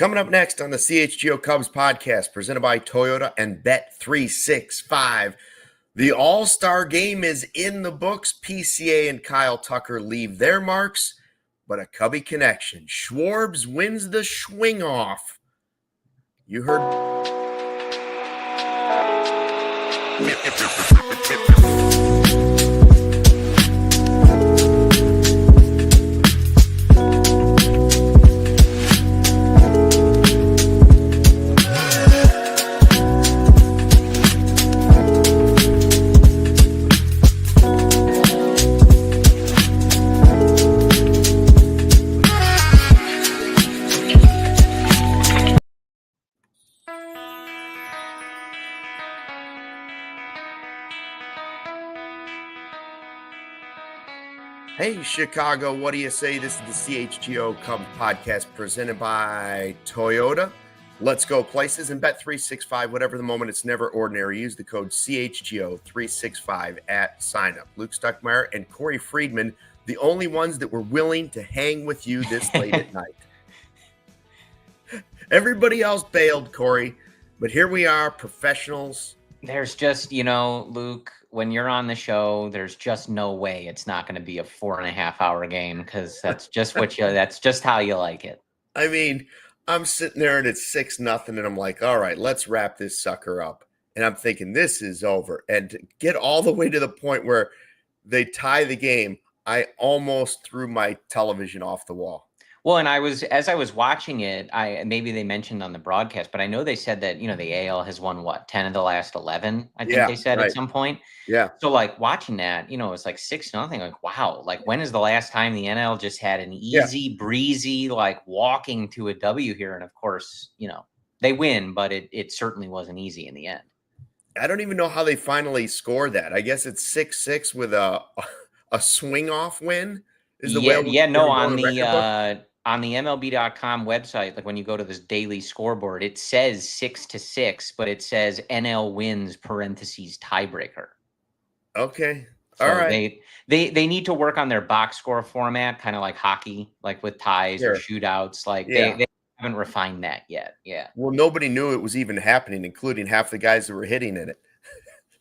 Coming up next on the CHGO Cubs podcast, presented by Toyota and Bet365. The All-Star Game is in the books. PCA and Kyle Tucker leave their marks, but a Cubby connection. Schwarbs wins the swing-off. You heard... Hey, Chicago, what do you say? This is the CHGO Cubs podcast presented by Toyota. Let's go places and Bet365. Whatever the moment, it's never ordinary. Use the code CHGO365 at signup. Luke Stuckmeyer and Corey Friedman, the only ones that were willing to hang with you this late at night. Everybody else bailed, Corey, but here we are, professionals. There's just, Luke, when you're on the show, there's just no way it's not going to be a 4.5-hour game because that's just that's just how you like it. I mean, I'm sitting there and it's 6-0 and I'm like, all right, let's wrap this sucker up. And I'm thinking this is over. And to get all the way to the point where they tie the game, I almost threw my television off the wall. Well, and as I was watching it, maybe they mentioned on the broadcast, but I know they said that, the AL has won 10 of the last 11, I think they said right. At some point. Yeah. So watching that, it's like 6-0, like, wow, when is the last time the NL just had an easy breezy, walking to a W here? And of course, they win, but it certainly wasn't easy in the end. I don't even know how they finally scored that. I guess it's 6-6 with a swing off win. Is the way on the MLB.com website, when you go to this daily scoreboard, it says 6-6, but it says NL wins parentheses tiebreaker. Okay. So all right. They need to work on their box score format, kind of like hockey, with ties or shootouts. They haven't refined that yet. Yeah. Well, nobody knew it was even happening, including half the guys that were hitting in it.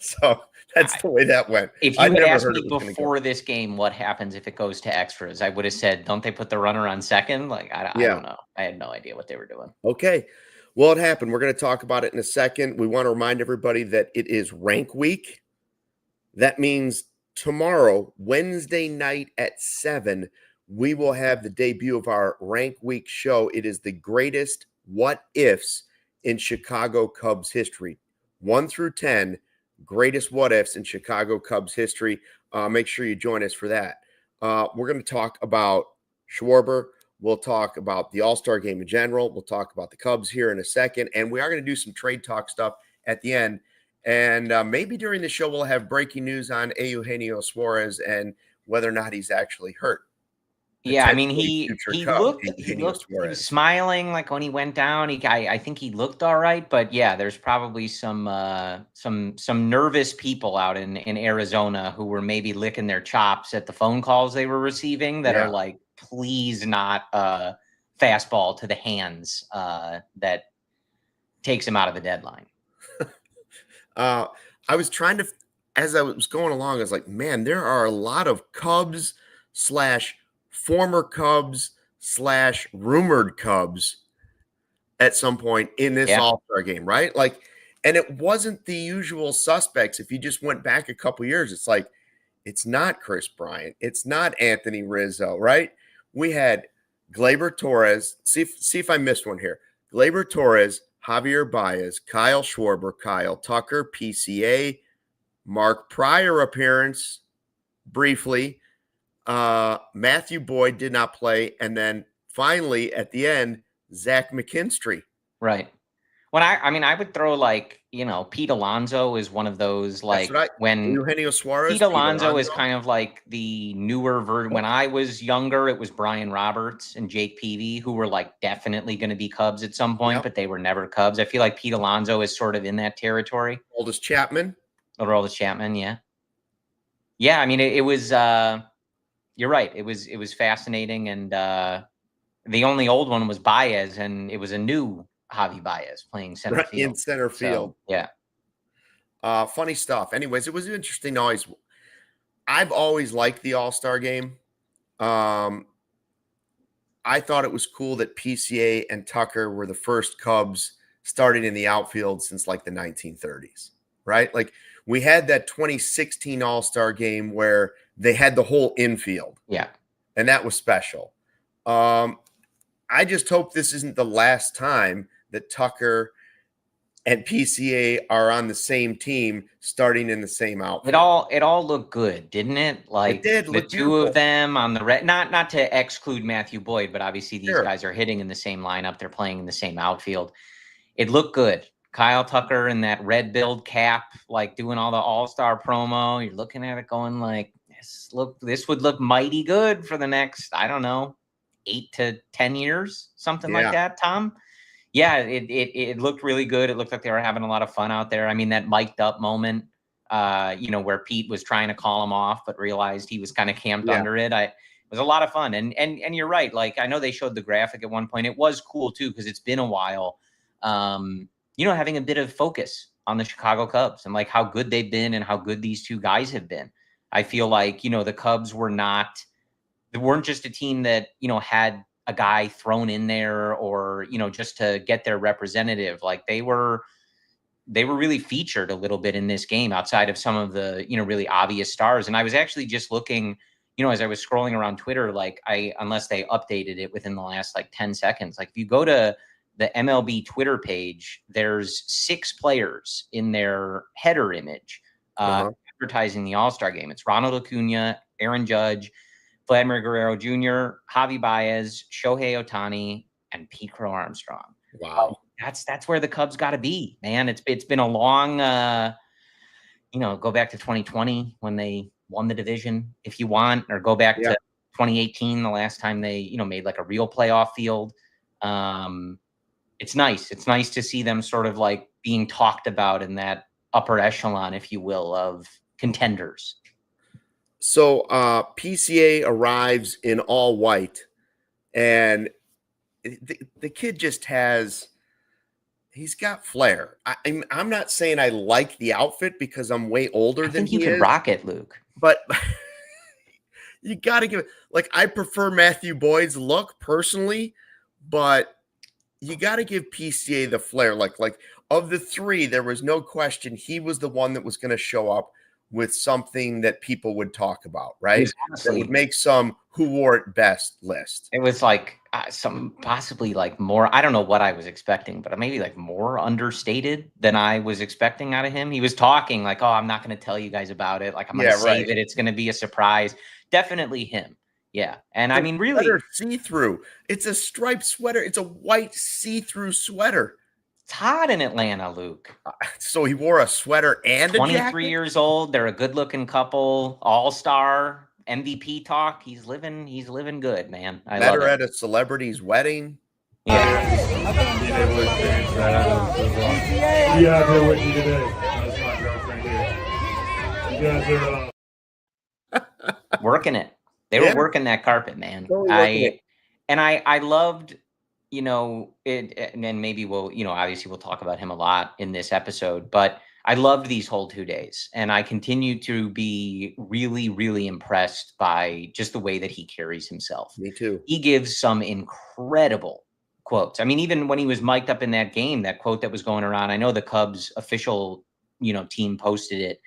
So that's the way that went. If you had asked me before this game what happens if it goes to extras, I would have said, don't they put the runner on second? I don't know. I had no idea what they were doing. Okay. Well, it happened. We're going to talk about it in a second. We want to remind everybody that it is rank week. That means tomorrow, Wednesday night at 7, we will have the debut of our rank week show. It is the greatest what ifs in Chicago Cubs history. 1 through 10. Greatest what ifs in Chicago Cubs history. Make sure you join us for that. We're going to talk about Schwarber. We'll talk about the All-Star Game in general. We'll talk about the Cubs here in a second. And we are going to do some trade talk stuff at the end. And maybe during the show, we'll have breaking news on Eugenio Suarez and whether or not he's actually hurt. Yeah, I mean, he looked smiling when he went down. I think he looked all right, but yeah, there's probably some nervous people out in Arizona who were maybe licking their chops at the phone calls they were receiving that are like, please not fastball to the hands that takes him out of the deadline. I was trying to, as I was going along, I was like, man, there are a lot of Cubs / former Cubs / rumored Cubs at some point in this All-Star game, right? And it wasn't the usual suspects. If you just went back a couple years, it's like, it's not Chris Bryant. It's not Anthony Rizzo, right? We had Gleyber Torres. See if I missed one here. Gleyber Torres, Javier Baez, Kyle Schwarber, Kyle Tucker, PCA, Mark Pryor appearance briefly. Matthew Boyd did not play. And then finally at the end, Zach McKinstry. Right. When I would throw Pete Alonso is one of those when Eugenio Suarez. Pete Alonso is kind of like the newer version. When I was younger, it was Brian Roberts and Jake Peavy who were definitely going to be Cubs at some point, but they were never Cubs. I feel like Pete Alonso is sort of in that territory. Oldest Chapman. Yeah. Yeah, I mean it was you're right. It was fascinating and the only old one was Baez, and it was a new Javi Baez playing center field. In center field. So, yeah. Funny stuff. Anyways, it was interesting. I've always liked the All-Star Game. I thought it was cool that PCA and Tucker were the first Cubs starting in the outfield since like the 1930s, right? Like we had that 2016 All-Star Game where they had the whole infield. Yeah. And that was special. I just hope this isn't the last time that Tucker and PCA are on the same team starting in the same outfit. It all looked good, didn't it? Like it did the two of them on the red, not to exclude Matthew Boyd, but obviously these guys are hitting in the same lineup. They're playing in the same outfield. It looked good. Kyle Tucker in that red billed cap, like doing all the All-Star promo. You're looking at it going like, this would look mighty good for the next, I don't know, 8 to 10 years, something like that, Tom. Yeah, it looked really good. It looked like they were having a lot of fun out there. I mean, that mic'd up moment, where Pete was trying to call him off, but realized he was kind of camped under it. It was a lot of fun. And you're right. Like, I know they showed the graphic at one point. It was cool too, because it's been a while, having a bit of focus on the Chicago Cubs and like how good they've been and how good these two guys have been. I feel like, the Cubs they weren't just a team that, had a guy thrown in there or, just to get their representative. Like they were really featured a little bit in this game outside of some of the, really obvious stars. And I was actually just looking, as I was scrolling around Twitter, like unless they updated it within the last like 10 seconds, like if you go to the MLB Twitter page, there's 6 players in their header image, advertising the All-Star Game. It's Ronald Acuna, Aaron Judge, Vladimir Guerrero Jr., Javi Baez, Shohei Ohtani, and Pete Crow-Armstrong. Wow. That's where the Cubs got to be, man. It's been a long, go back to 2020 when they won the division, if you want, or go back to 2018, the last time they, made like a real playoff field. It's nice. It's nice to see them sort of like being talked about in that upper echelon, if you will, of contenders. So PCA arrives in all white, and the kid just he's got flair. I'm not saying I like the outfit because I'm way older than he is. I think you could rock it, Luke. But you got to give it, like, I prefer Matthew Boyd's look personally, but you got to give PCA the flair. Like of the 3, there was no question he was the one that was going to show up with something that people would talk about, right? That would make some who wore it best list. It was like some possibly like more, I don't know what I was expecting, but maybe like more understated than I was expecting out of him. He was talking like, oh, I'm not going to tell you guys about it. Like I'm going to save it. It's going to be a surprise. Definitely him. Yeah. And I mean, really see-through. It's a striped sweater. It's a white see-through sweater. It's hot in Atlanta, Luke. So he wore a sweater and 23 years old. They're a good-looking couple. All-star MVP talk. He's living good, man. I love it. At a celebrity's wedding. Yeah. Yeah, I'm here with you today. That's my girlfriend here. You guys are working it. They were working that carpet, man. I loved, it, and maybe we'll, obviously we'll talk about him a lot in this episode, but I loved these whole 2 days, and I continue to be really, really impressed by just the way that he carries himself. Me too. He gives some incredible quotes. I mean, even when he was mic'd up in that game, that quote that was going around, I know the Cubs official, team posted it,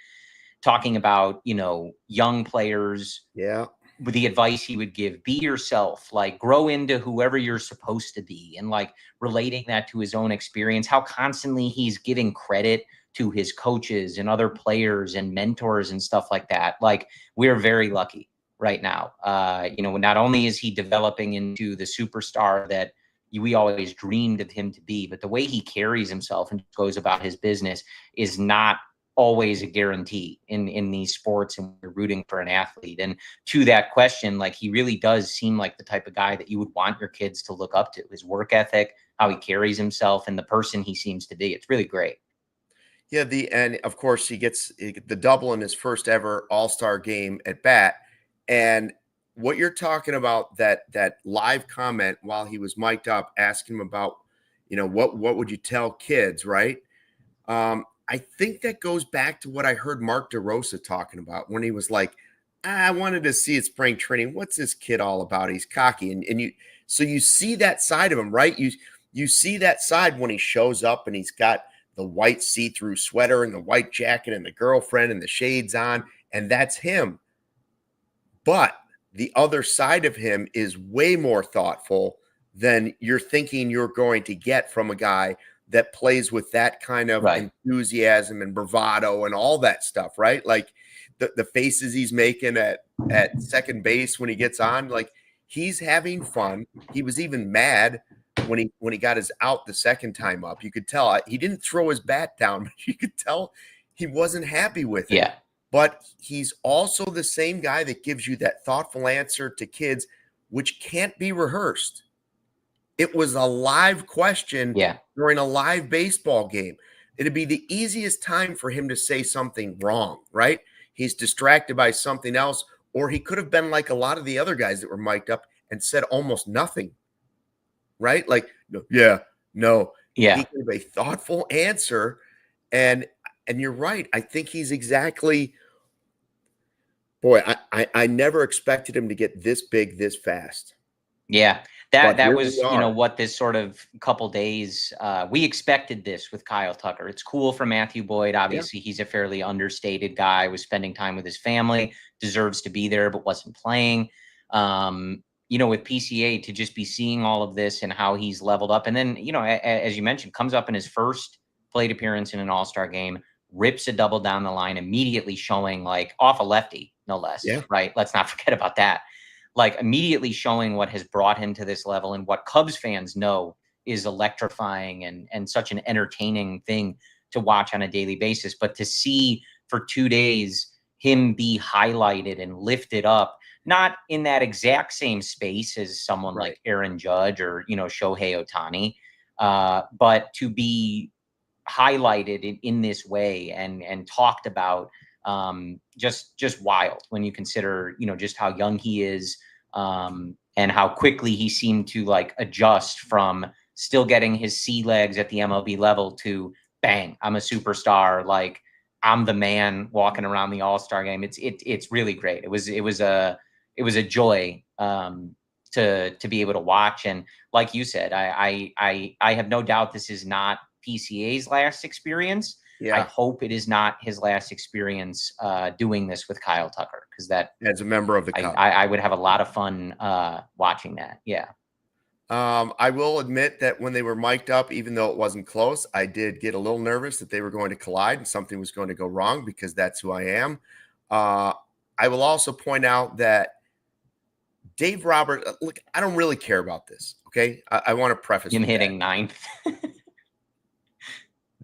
talking about, young players. Yeah. With the advice he would give, be yourself, like grow into whoever you're supposed to be, and like relating that to his own experience, how constantly he's giving credit to his coaches and other players and mentors and stuff like that. Like we're very lucky right now. Not only is he developing into the superstar that we always dreamed of him to be, but the way he carries himself and goes about his business is not always a guarantee in these sports, and we're rooting for an athlete. And to that question, like he really does seem like the type of guy that you would want your kids to look up to. His work ethic, how he carries himself, and the person he seems to be. It's really great. Yeah, and of course he gets the double in his first ever All-Star game at bat. And what you're talking about, that live comment while he was mic'd up, asking him about, what would you tell kids, right? I think that goes back to what I heard Mark DeRosa talking about when he was like, I wanted to see at spring training. What's this kid all about? He's cocky. So you see that side of him, right? You see that side when he shows up and he's got the white see-through sweater and the white jacket and the girlfriend and the shades on, and that's him. But the other side of him is way more thoughtful than you're thinking you're going to get from a guy that plays with that kind of enthusiasm and bravado and all that stuff, right? Like the faces he's making at second base when he gets on, like he's having fun. He was even mad when he got his out the second time up. You could tell he didn't throw his bat down, but you could tell he wasn't happy with it. Yeah. But he's also the same guy that gives you that thoughtful answer to kids, which can't be rehearsed. It was a live question during a live baseball game. It'd be the easiest time for him to say something wrong, right? He's distracted by something else, or he could have been like a lot of the other guys that were mic'd up and said almost nothing, right? Like, no. He gave a thoughtful answer, and you're right. I think he's exactly – boy, I never expected him to get this big this fast. Yeah. That was, what this sort of couple days, we expected this with Kyle Tucker. It's cool for Matthew Boyd. Obviously, he's a fairly understated guy, was spending time with his family, deserves to be there, but wasn't playing. With PCA, to just be seeing all of this and how he's leveled up. And then, as you mentioned, comes up in his first plate appearance in an All-Star game, rips a double down the line, immediately showing like off a lefty, no less, right? Let's not forget about that. Like immediately showing what has brought him to this level and what Cubs fans know is electrifying and such an entertaining thing to watch on a daily basis. But to see for 2 days him be highlighted and lifted up, not in that exact same space as someone like Aaron Judge or, Shohei Ohtani, but to be highlighted in this way and talked about, just wild when you consider, just how young he is, and how quickly he seemed to like adjust from still getting his sea legs at the MLB level to bang, I'm a superstar. Like I'm the man walking around the All-Star game. It's really great. It was a joy, to be able to watch. And like you said, I have no doubt this is not PCA's last experience. I hope it is not his last experience doing this with Kyle Tucker, because that as a member of the Cubs, I would have a lot of fun watching that. Yeah. I will admit that when they were mic'd up, even though it wasn't close, I did get a little nervous that they were going to collide and something was going to go wrong, because that's who I am. I will also point out that Dave Roberts, look, I don't really care about this. Okay. I want to preface him hitting ninth.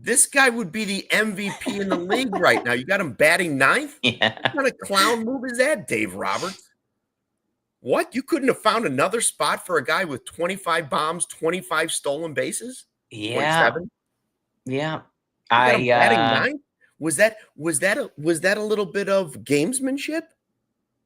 This guy would be the MVP in the league right now. You got him batting ninth? Yeah. What kind of clown move is that, Dave Roberts? What? You couldn't have found another spot for a guy with 25 bombs, 25 stolen bases? Yeah. 27? Yeah. Batting ninth? Was that a little bit of gamesmanship?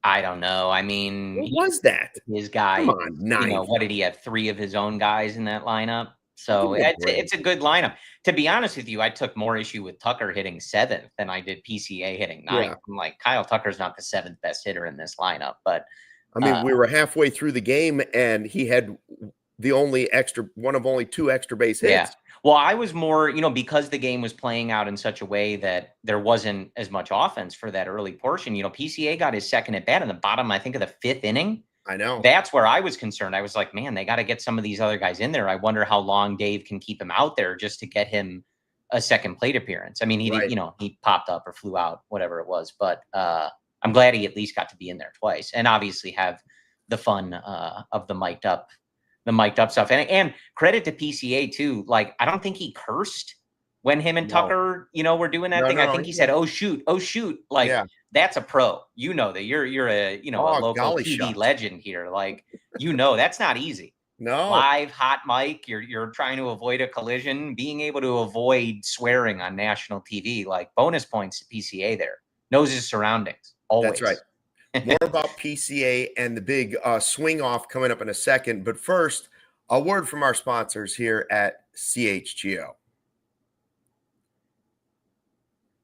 I don't know. I mean, what was that? His guy, come on, ninth. What did he have? 3 of his own guys in that lineup? So it's a good lineup. To be honest with you, I took more issue with Tucker hitting 7th than I did PCA hitting 9th. Yeah. I'm like, Kyle Tucker's not the 7th best hitter in this lineup. But I mean, we were halfway through the game and he had one of only 2 extra base hits. Yeah. Well, I was more, because the game was playing out in such a way that there wasn't as much offense for that early portion. PCA got his second at bat in the bottom, I think, of the 5th inning. I know. That's where I was concerned. I was like, man, they got to get some of these other guys in there. I wonder how long Dave can keep him out there just to get him a second plate appearance. I mean, he popped up or flew out, whatever it was. But I'm glad he at least got to be in there twice and obviously have the fun of the mic'd up stuff. And credit to PCA too. Like, I don't think he cursed when him and Tucker, were doing that thing. I think he said, "Oh shoot." Like, that's a pro. That you're a local TV legend here. Like, that's not easy. No. Live hot mic. You're trying to avoid a collision. Being able to avoid swearing on national TV, like bonus points to PCA there. Knows his surroundings. Always. That's right. More about PCA and the big swing off coming up in a second. But first, a word from our sponsors here at CHGO.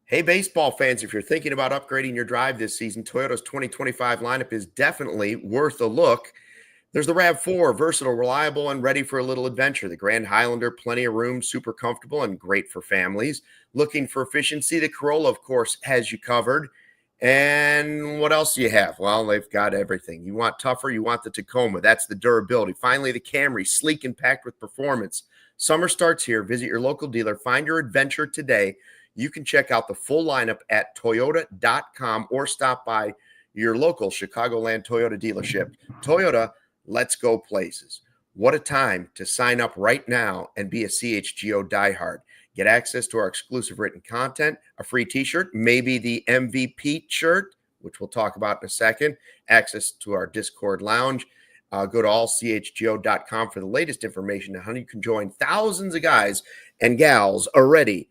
Hey, baseball fans, if you're thinking about upgrading your drive this season, Toyota's 2025 lineup is definitely worth a look. There's the RAV4, versatile, reliable, and ready for a little adventure. The Grand Highlander, plenty of room, super comfortable, and great for families. Looking for efficiency, the Corolla, of course, has you covered. And what else do you have? Well, they've got everything. You want tougher, you want the Tacoma. That's the durability. Finally, the Camry, sleek and packed with performance. Summer starts here. Visit your local dealer. Find your adventure today. You can check out the full lineup at toyota.com or stop by your local Chicagoland Toyota dealership. Toyota, let's go places. What a time to sign up right now and be a CHGO diehard. Get access to our exclusive written content, a free t-shirt, maybe the MVP shirt, which we'll talk about in a second, access to our Discord lounge. Go to allchgo.com for the latest information on how you can join thousands of guys and gals already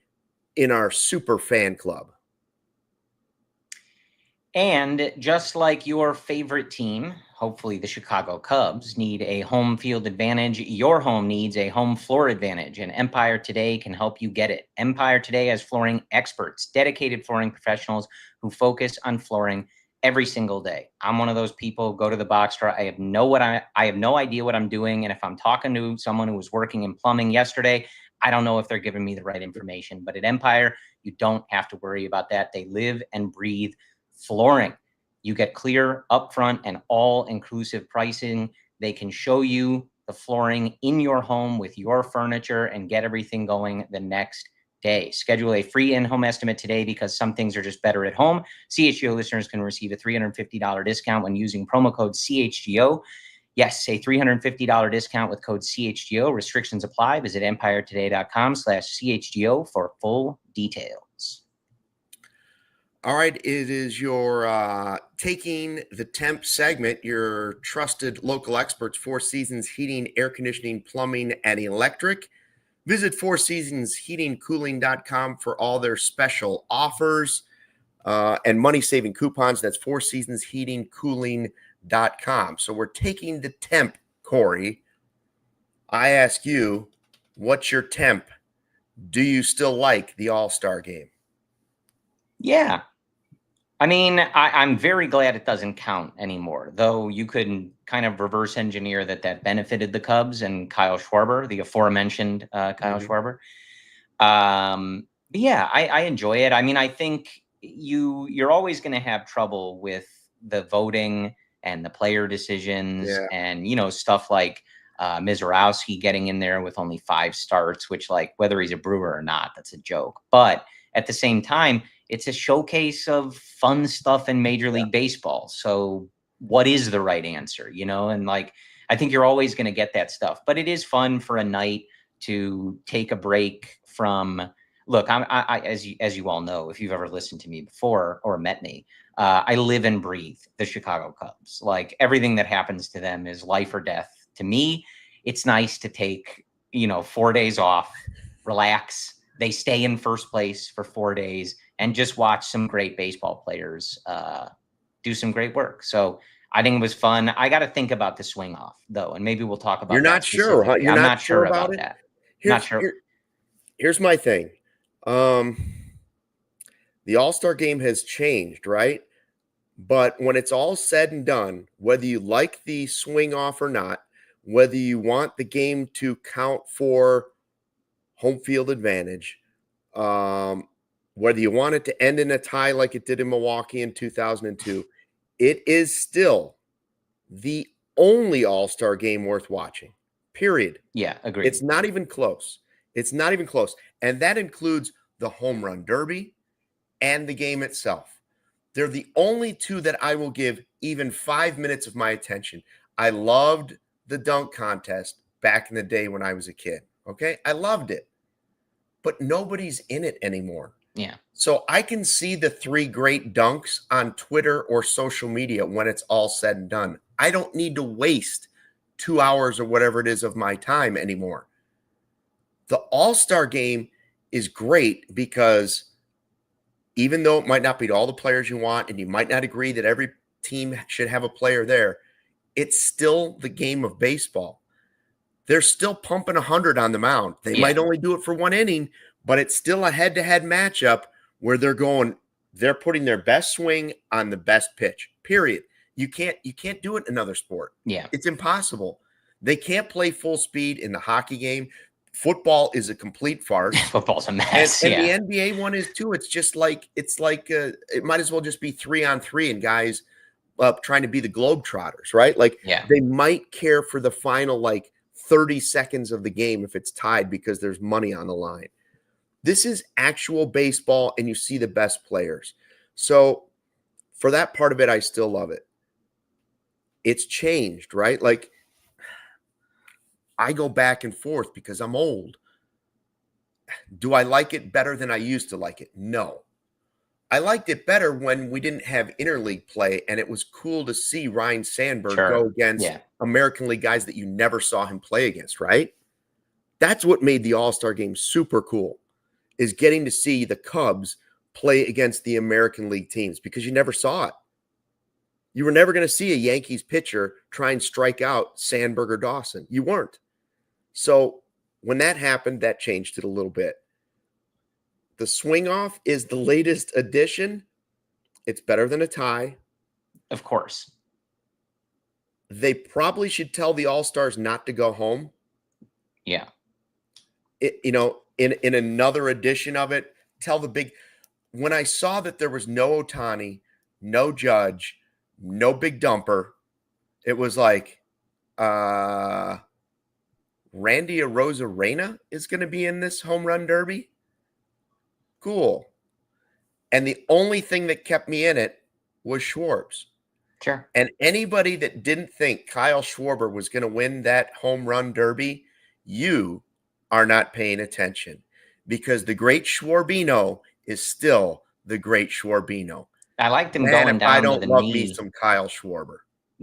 in our super fan club. And just like your favorite team, hopefully the Chicago Cubs, need a home field advantage, your home needs a home floor advantage, and Empire Today can help you get it. Empire Today has flooring experts, dedicated flooring professionals who focus on flooring every single day. I'm one of those people, go to the box store. I have no idea what I'm doing. And if I'm talking to someone who was working in plumbing yesterday, I don't know if they're giving me the right information. But at Empire, you don't have to worry about that. They live and breathe flooring. You get clear, upfront, and all-inclusive pricing. They can show you the flooring in your home with your furniture and get everything going the next day. Schedule a free in-home estimate today because some things are just better at home. CHGO listeners can receive a $350 discount when using promo code CHGO. Yes, a $350 discount with code CHGO. Restrictions apply. Visit empiretoday.com/CHGO for full details. All right, it is your Taking the Temp segment, your trusted local experts, Four Seasons Heating, Air Conditioning, Plumbing, and Electric. Visit fourseasonsheatingcooling.com for all their special offers and money-saving coupons. That's fourseasonsheatingcooling.com. So we're taking the temp, Corey. I ask you, what's your temp? Do you still like the All-Star Game? Yeah. I mean, I'm very glad it doesn't count anymore, though you could kind of reverse engineer that benefited the Cubs and Kyle Schwarber, the aforementioned Kyle Schwarber. But yeah, I enjoy it. I mean, I think you're always going to have trouble with the voting and the player decisions and, you know, stuff like Mizorowski getting in there with only 5 starts, which, like, whether he's a Brewer or not, that's a joke. But at the same time, it's a showcase of fun stuff in Major League Baseball. So what is the right answer, you know? And, like, I think you're always going to get that stuff, but it is fun for a night to take a break from. Look, as you all know, if you've ever listened to me before or met me, I live and breathe the Chicago Cubs. Like, everything that happens to them is life or death. To me, it's nice to take, 4 days off, relax. They stay in first place for 4 days and just watch some great baseball players do some great work. So I think it was fun. I got to think about the swing off, though, and maybe we'll talk about. You're not sure, huh? You're not sure about it? That. Not sure. Here's my thing. The All-Star Game has changed, right? But when it's all said and done, whether you like the swing off or not, whether you want the game to count for home field advantage, whether you want it to end in a tie like it did in Milwaukee in 2002, it is still the only All-Star Game worth watching, period. Yeah, agreed. It's not even close. It's not even close. And that includes the Home Run Derby and the game itself. They're the only two that I will give even 5 minutes of my attention. I loved the dunk contest back in the day when I was a kid. Okay? I loved it. But nobody's in it anymore. Yeah. So I can see the 3 great dunks on Twitter or social media when it's all said and done. I don't need to waste 2 hours or whatever it is of my time anymore. The All-Star Game is great because even though it might not be all the players you want, and you might not agree that every team should have a player there. It's still the game of baseball. They're still pumping 100 on the mound. They might only do it for one inning, but it's still a head-to-head matchup where they're putting their best swing on the best pitch, period. You can't do it in another sport. Yeah. It's impossible. They can't play full speed in the hockey game. Football is a complete farce. Football's a mess. And the NBA one is too. It's just like it might as well just be 3-on-3 and guys trying to be the Globetrotters, right? Like they might care for the final 30 seconds of the game if it's tied because there's money on the line. This is actual baseball, and you see the best players. So for that part of it, I still love it. It's changed, right? Like I go back and forth because I'm old. Do I like it better than I used to like it? No. I liked it better when we didn't have interleague play, and it was cool to see Ryan Sandberg go against American League guys that you never saw him play against, right? That's what made the All-Star Game super cool, is getting to see the Cubs play against the American League teams because you never saw it. You were never going to see a Yankees pitcher try and strike out Sandberg or Dawson. You weren't. So when that happened, that changed it a little bit. The swing off is the latest addition. It's better than a tie. Of course. They probably should tell the All-Stars not to go home. Yeah. In another edition of it, when I saw that there was no Ohtani, no Judge, no big dumper, it was like Randy Arozarena is going to be in this home run derby. Cool. And the only thing that kept me in it was Schwarb's. Sure. And anybody that didn't think Kyle Schwarber was going to win that home run derby, you are not paying attention, because the great Schwarbino is still the great Schwarbino. I liked him going down to the knee. I don't love me some Kyle Schwarber.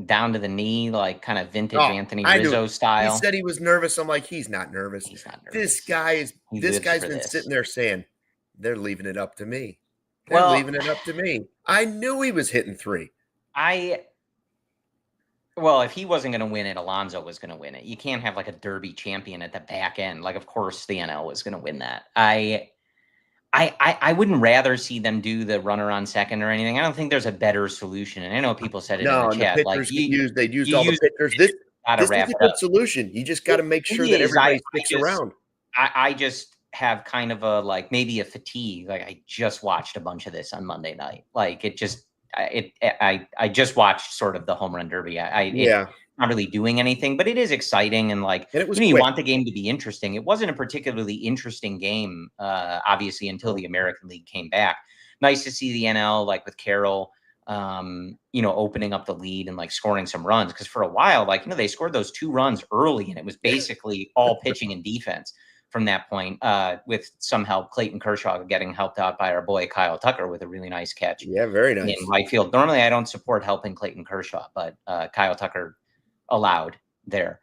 Down to the knee, like kind of vintage Anthony Rizzo style. He said he was nervous. I'm like, he's not nervous. He's not nervous. This guy's been sitting there saying, they're leaving it up to me. Leaving it up to me. I knew he was hitting three. If he wasn't going to win it, Alonso was going to win it. You can't have like a derby champion at the back end. Like, of course, the NL was going to win that. I wouldn't rather see them do the runner on second or anything. I don't think there's a better solution. And I know people said it in the chat. They'd used all the pitchers. This is a good solution. You just got to make sure that everybody sticks around. I just have kind of maybe a fatigue. Like, I just watched a bunch of this on Monday night. Like, I just watched sort of the home run derby. It's not really doing anything, but it is exciting. And you want the game to be interesting. It wasn't a particularly interesting game, obviously, until the American League came back. Nice to see the NL, with Carroll, opening up the lead and scoring some runs. Because for a while, they scored those 2 runs early, and it was basically all pitching and defense from that point, with some help. Clayton Kershaw getting helped out by our boy Kyle Tucker with a really nice catch. Yeah, very nice. In right field. Normally, I don't support helping Clayton Kershaw, but Kyle Tucker allowed there.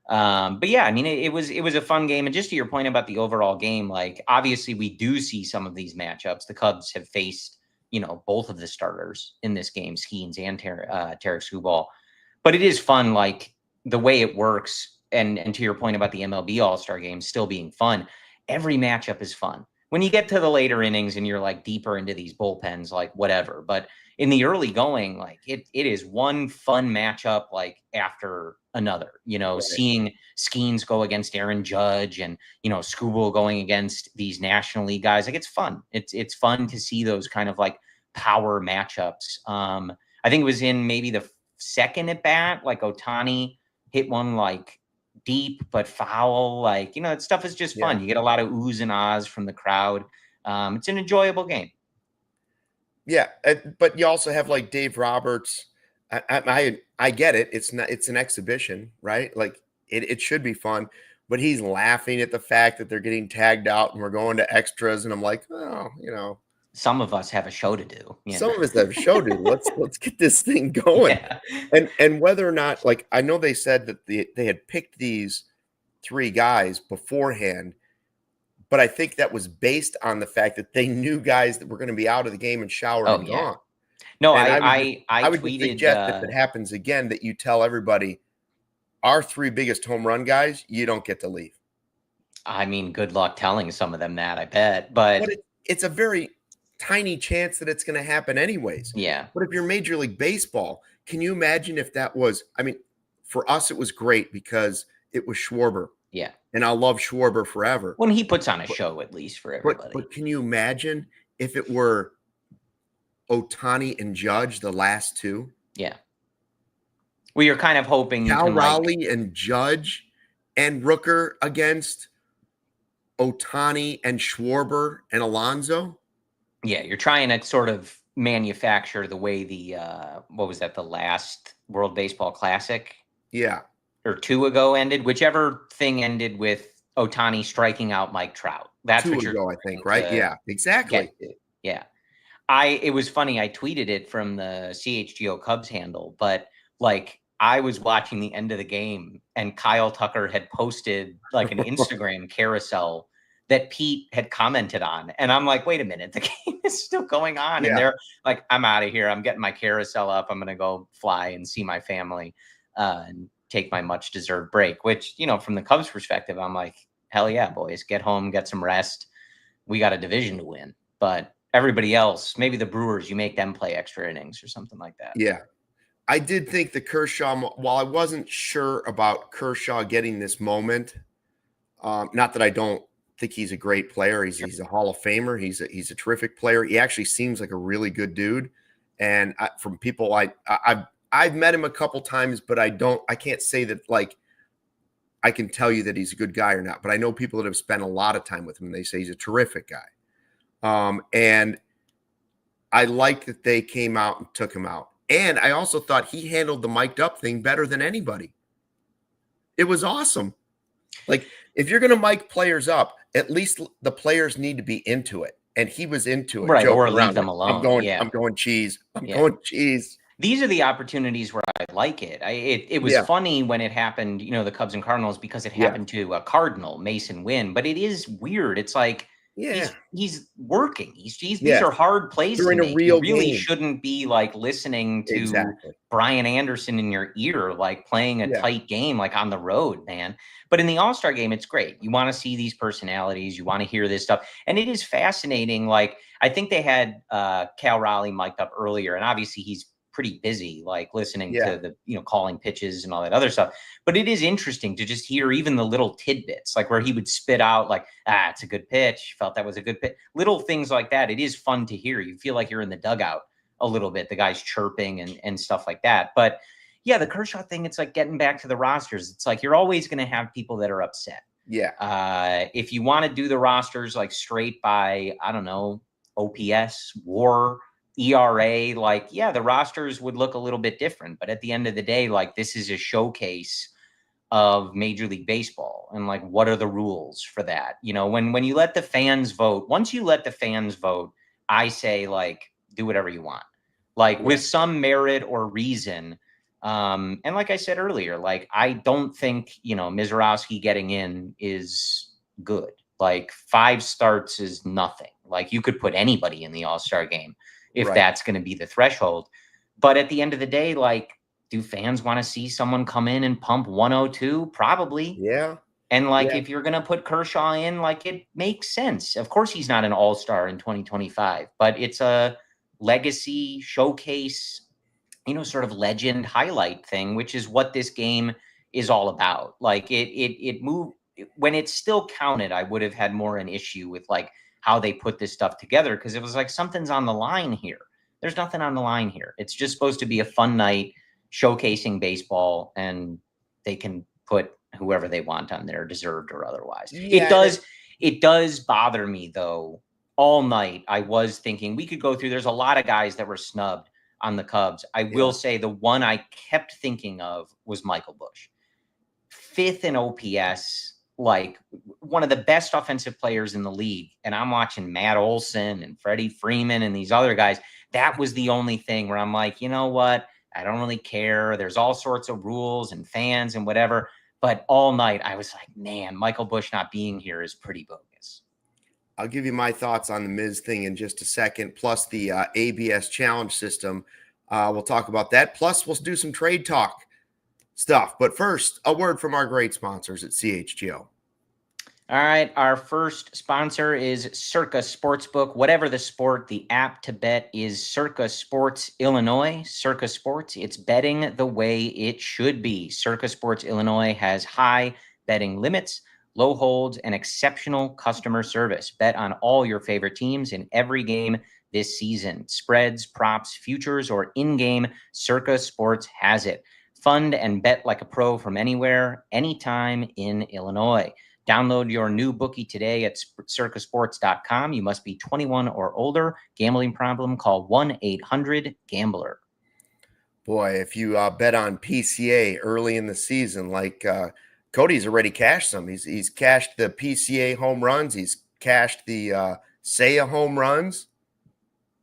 But yeah, I mean, it was a fun game. And just to your point about the overall game, obviously we do see some of these matchups. The Cubs have faced, both of the starters in this game, Skeens and Tarek Skubal. But it is fun, the way it works. And to your point about the MLB All-Star Game still being fun, every matchup is fun. When you get to the later innings and you're deeper into these bullpens, whatever. But in the early going, it is one fun matchup after another. Right. Seeing Skeens go against Aaron Judge and Skubal going against these National League guys, it's fun. It's fun to see those kind of power matchups. I think it was in maybe the second at bat, Ohtani hit one deep but foul, that stuff is just fun. You get a lot of oohs and ahs from the crowd. It's an enjoyable game. Yeah, but you also have Dave Roberts. I get it. It's an exhibition, right? It should be fun, but he's laughing at the fact that they're getting tagged out and we're going to extras, and I'm like, some of us have a show to do. Some of us have a show to do. Let's get this thing going. Yeah. And whether or not, I know they said that they had picked these 3 guys beforehand, but I think that was based on the fact that they knew guys that were going to be out of the game and showered and gone. No, And I would tweeted, suggest if it happens again that you tell everybody our 3 biggest home run guys, you don't get to leave. I mean, good luck telling some of them that, I bet. But it's a very tiny chance that it's going to happen anyways. Yeah. But if you're Major League Baseball, can you imagine if that was, I mean, for us, it was great because it was Schwarber. Yeah. And I'll love Schwarber forever. When he puts on a show, at least for everybody. But can you imagine if it were Ohtani and Judge, the last 2? Yeah. Well, you're kind of hoping Cal Raleigh and Judge and Rooker against Ohtani and Schwarber and Alonso. Yeah, you're trying to sort of manufacture the way the what was that, the last World Baseball Classic? Yeah. Or 2 ago ended, whichever thing ended with Ohtani striking out Mike Trout. That's 2 what you're ago, I think, right? Yeah, exactly. Yeah. It was funny. I tweeted it from the CHGO Cubs handle, but like I was watching the end of the game and Kyle Tucker had posted like an Instagram carousel that Pete had commented on. And I'm like, wait a minute, the game is still going on. Yeah. And they're like, I'm out of here. I'm getting my carousel up. I'm going to go fly and see my family and take my much deserved break, which, you know, from the Cubs perspective, I'm like, hell yeah, boys, get home, get some rest. We got a division to win. But everybody else, maybe the Brewers, you make them play extra innings or something like that. Yeah. I did think the Kershaw, while I wasn't sure about Kershaw getting this moment, not that I don't think he's a great player. He's a Hall of Famer. He's a terrific player. He actually seems like a really good dude. And from people I've met him a couple times, but I can't say that like I can tell you that he's a good guy or not. But I know people that have spent a lot of time with him. And they say he's a terrific guy. And I like that they came out and took him out. And I also thought he handled the mic'd up thing better than anybody. It was awesome. Like, if you're going to mic players up, at least the players need to be into it. And he was into it. Right, or leave them alone. I'm going cheese. I'm going cheese. These are the opportunities where I like it. It was funny when it happened, you know, the Cubs and Cardinals, because it happened to a Cardinal, Mason Wynn. But it is weird. It's like, he's working. These are hard plays to make. You really shouldn't be like listening to Brian Anderson in your ear, like playing a tight game, like on the road, man. But in the All-Star game, it's great. You want to see these personalities. You want to hear this stuff. And it is fascinating. Like, I think they had Cal Raleigh mic'd up earlier, and obviously he's pretty busy, like listening to the, you know, calling pitches and all that other stuff. But it is interesting to just hear even the little tidbits, like where he would spit out like, it's a good pitch. Felt that was a good pitch. Little things like that. It is fun to hear. You feel like you're in the dugout a little bit. The guy's chirping and stuff like that. But yeah, the Kershaw thing, it's like getting back to the rosters. It's like, you're always going to have people that are upset. Yeah. If you want to do the rosters like straight by, I don't know, OPS, WAR, ERA, like, yeah, the rosters would look a little bit different. But at the end of the day, like, this is a showcase of Major League Baseball. And like, what are the rules for that? You know, when you let the fans vote, once you let the fans vote, I say, like, do whatever you want, like with some merit or reason. And like I said earlier, like, I don't think, you know, Mizorowski getting in is good. Like, 5 starts is nothing. Like, you could put anybody in the All-Star game if that's going to be the threshold. But at the end of the day, like, do fans want to see someone come in and pump 102? Probably. Yeah. And like, if you're going to put Kershaw in, like, it makes sense. Of course, he's not an all-star in 2025, but it's a legacy showcase, you know, sort of legend highlight thing, which is what this game is all about. Like, it moved when it still counted. I would have had more an issue with like how they put this stuff together, because it was like, something's on the line here. There's nothing on the line here. It's just supposed to be a fun night showcasing baseball, and they can put whoever they want on there, deserved or otherwise. It does bother me though. All night I was thinking we could go through, there's a lot of guys that were snubbed on the Cubs. I will say the one I kept thinking of was Michael Busch. 5th in OPS, like one of the best offensive players in the league. And I'm watching Matt Olson and Freddie Freeman and these other guys. That was the only thing where I'm like, you know what? I don't really care. There's all sorts of rules and fans and whatever. But all night I was like, man, Michael Busch not being here is pretty bogus. I'll give you my thoughts on the Miz thing in just a second, plus the ABS challenge system. We'll talk about that. Plus, we'll do some trade talk stuff. But first, a word from our great sponsors at CHGO. All right, our first sponsor is Circa Sportsbook. Whatever the sport, the app to bet is Circa Sports Illinois. Circa Sports, it's betting the way it should be. Circa Sports Illinois has high betting limits, low holds, and exceptional customer service. Bet on all your favorite teams in every game this season. Spreads, props, futures, or in-game, Circa Sports has it. Fund and bet like a pro from anywhere, anytime in Illinois. Download your new bookie today at circasports.com. You must be 21 or older. Gambling problem? Call 1-800-GAMBLER. Boy, if you bet on PCA early in the season, like Cody's already cashed some. He's cashed the PCA home runs. He's cashed the Seiya home runs.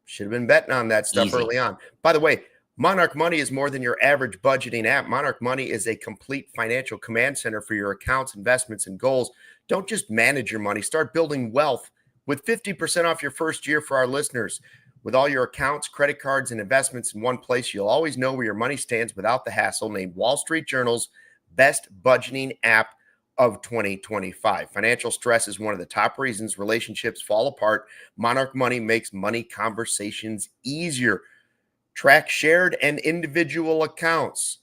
Should have been betting on that stuff early on. By the way, Monarch Money is more than your average budgeting app. Monarch Money is a complete financial command center for your accounts, investments, and goals. Don't just manage your money. Start building wealth with 50% off your first year for our listeners. With all your accounts, credit cards, and investments in one place, you'll always know where your money stands without the hassle. Named Wall Street Journal's best budgeting app of 2025. Financial stress is one of the top reasons relationships fall apart. Monarch Money makes money conversations easier. Track shared and individual accounts.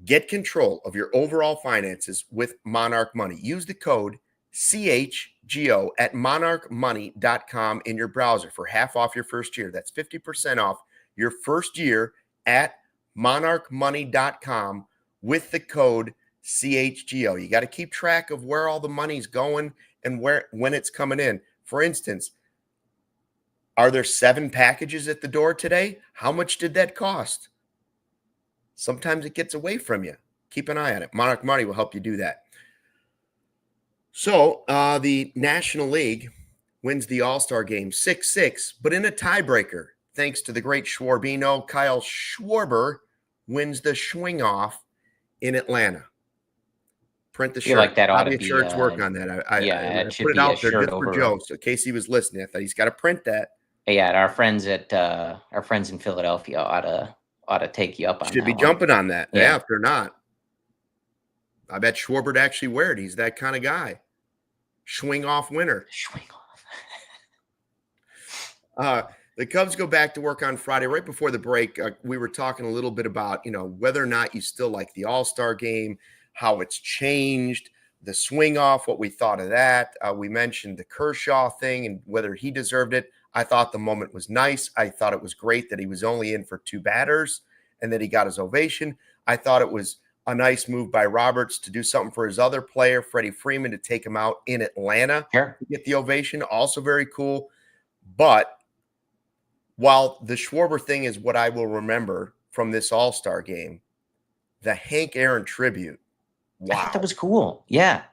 Get control of your overall finances with Monarch Money. Use the code CHGO at monarchmoney.com in your browser for half off your first year. That's 50% off your first year at monarchmoney.com with the code CHGO. You got to keep track of where all the money's going and when it's coming in. For instance, are there 7 packages at the door today? How much did that cost? Sometimes it gets away from you. Keep an eye on it. Monarch Money will help you do that. So the National League wins the All-Star Game 6-6, but in a tiebreaker, thanks to the great Schwarbino, Kyle Schwarber wins the swing-off in Atlanta. Print the shirt. Like that ought to be, shirts work on that. I put it out there just for Joe. So in case he was listening, I thought he's got to print that. Yeah, our friends in Philadelphia ought to take you up on that. Should be jumping on that. Yeah, if they're not. I bet Schwarber actually wear it. He's that kind of guy. Swing off winner. Swing off. The Cubs go back to work on Friday. Right before the break, we were talking a little bit about, whether or not you still like the All-Star Game, how it's changed, the swing off, what we thought of that. We mentioned the Kershaw thing and whether he deserved it. I thought the moment was nice. I thought it was great that he was only in for 2 batters and that he got his ovation. I thought it was a nice move by Roberts to do something for his other player, Freddie Freeman, to take him out in Atlanta to get the ovation. Also very cool. But while the Schwarber thing is what I will remember from this All-Star Game, the Hank Aaron tribute. Wow. I thought that was cool. Yeah.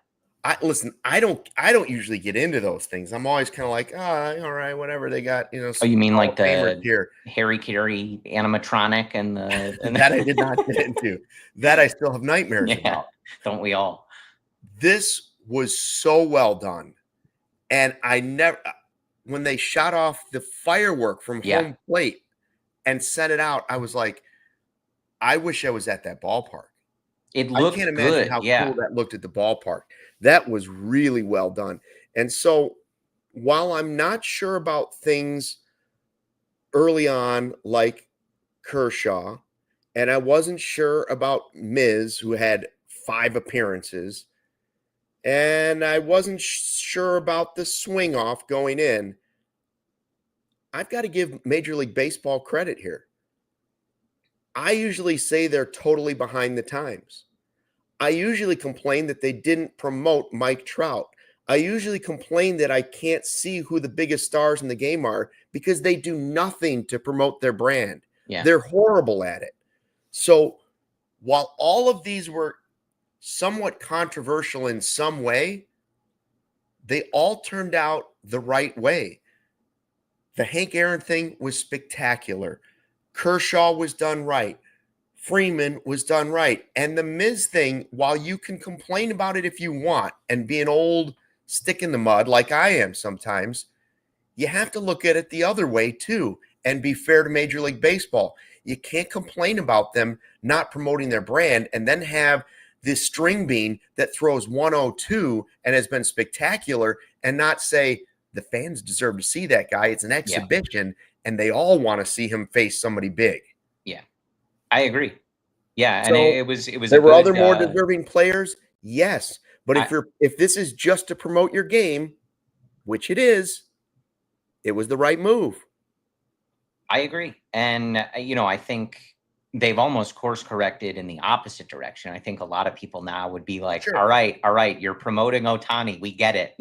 Listen, I don't usually get into those things. I'm always kind of like, all right, whatever they got, Oh, you mean like the Harry Carey animatronic and the that I did not get into. That I still have nightmares about. Don't we all? This was so well done. And when they shot off the firework from home plate and sent it out, I was like, I wish I was at that ballpark. It looked good. I can't imagine how cool that looked at the ballpark. That was really well done. And so while I'm not sure about things early on like Kershaw, and I wasn't sure about Miz, who had 5 appearances, and I wasn't sure about the swing off going in, I've got to give Major League Baseball credit here. I usually say they're totally behind the times. I usually complain that they didn't promote Mike Trout. I usually complain that I can't see who the biggest stars in the game are because they do nothing to promote their brand. Yeah. They're horrible at it. So while all of these were somewhat controversial in some way, they all turned out the right way. The Hank Aaron thing was spectacular. Kershaw was done right. Freeman was done right. And the Miz thing, while you can complain about it if you want and be an old stick in the mud like I am sometimes, you have to look at it the other way too and be fair to Major League Baseball. You can't complain about them not promoting their brand and then have this string bean that throws 102 and has been spectacular and not say the fans deserve to see that guy. It's an exhibition and they all want to see him face somebody big. Yeah, I agree. Yeah, so and it was there were other more deserving players, yes, but if this is just to promote your game, which it is, it was the right move. I agree. And, I think they've almost course corrected in the opposite direction. I think a lot of people now would be like, all right, you're promoting Ohtani. We get it.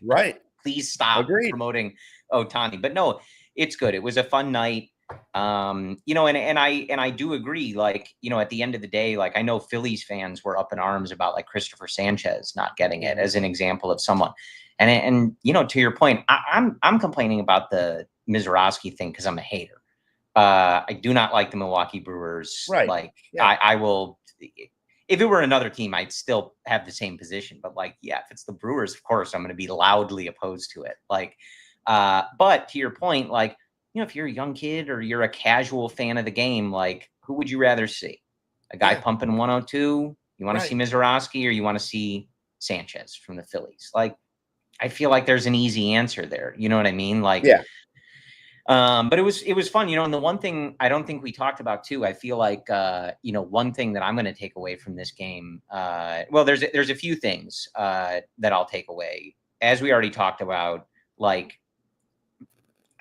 Right. Please stop promoting Ohtani. But no, it's good. It was a fun night. And I do agree, at the end of the day, I know Phillies fans were up in arms about Christopher Sanchez not getting it as an example of someone. And to your point, I'm complaining about the Mizorowski thing because I'm a hater. I do not like the Milwaukee Brewers. Right. I will, if it were another team, I'd still have the same position. But if it's the Brewers, of course, I'm going to be loudly opposed to it. But to your point, if you're a young kid or you're a casual fan of the game, who would you rather see? A guy pumping 102? You want to see Mizorowski or you want to see Sanchez from the Phillies? I feel like there's an easy answer there. You know what I mean? But it was fun, and the one thing I don't think we talked about too, I feel like, one thing that I'm going to take away from this game, well, there's a few things that I'll take away. As we already talked about,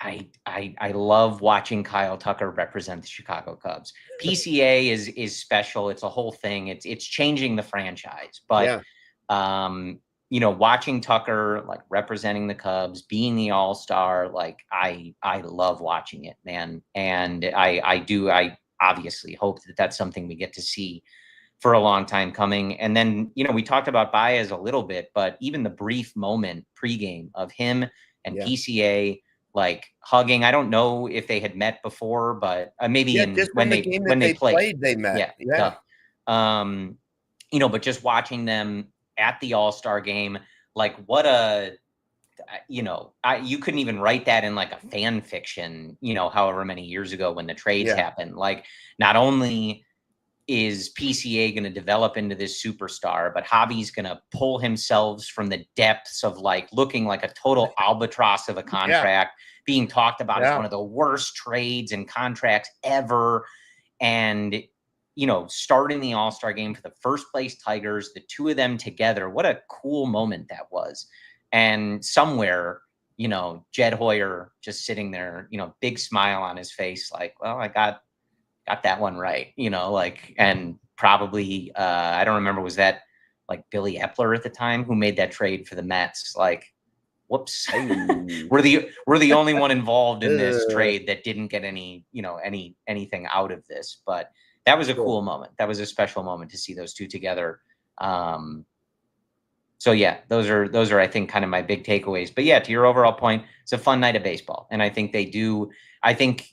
I love watching Kyle Tucker represent the Chicago Cubs. PCA is special. It's a whole thing. It's changing the franchise. But watching Tucker representing the Cubs, being the All-Star, I love watching it, man. And I obviously hope that that's something we get to see for a long time coming. And then, we talked about Baez a little bit, but even the brief moment pregame of him and PCA hugging. I don't know if they had met before, but maybe when they played, they met. But just watching them at the All-Star game, what a, you couldn't even write that in a fan fiction, however many years ago when the trades happened. Not only is PCA going to develop into this superstar, but Javi's going to pull himself from the depths of looking like a total albatross of a contract, being talked about as one of the worst trades and contracts ever. And, starting the All-Star game for the first place Tigers, the two of them together, what a cool moment that was. And somewhere, Jed Hoyer just sitting there, big smile on his face, well, I got that one right, and probably, I don't remember, was that Billy Epler at the time who made that trade for the Mets? Whoops. we're the only one involved in this trade that didn't get any, anything out of this, but that was a cool moment. That was a special moment to see those two together. So yeah, those are, I think, kind of my big takeaways, but yeah, to your overall point, it's a fun night of baseball. And I think I think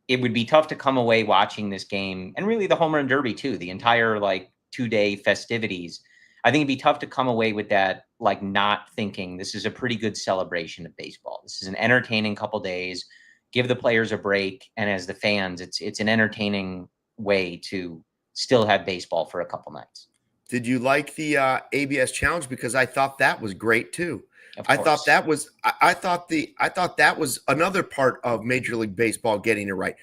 it would be tough to come away watching this game, and really the home run derby too, the entire 2-day festivities. I think it'd be tough to come away with that, not thinking this is a pretty good celebration of baseball. This is an entertaining couple days. Give the players a break, and as the fans, it's an entertaining way to still have baseball for a couple nights. Did you like the ABS challenge? Because I thought that was great too. I thought that was another part of Major League Baseball getting it right.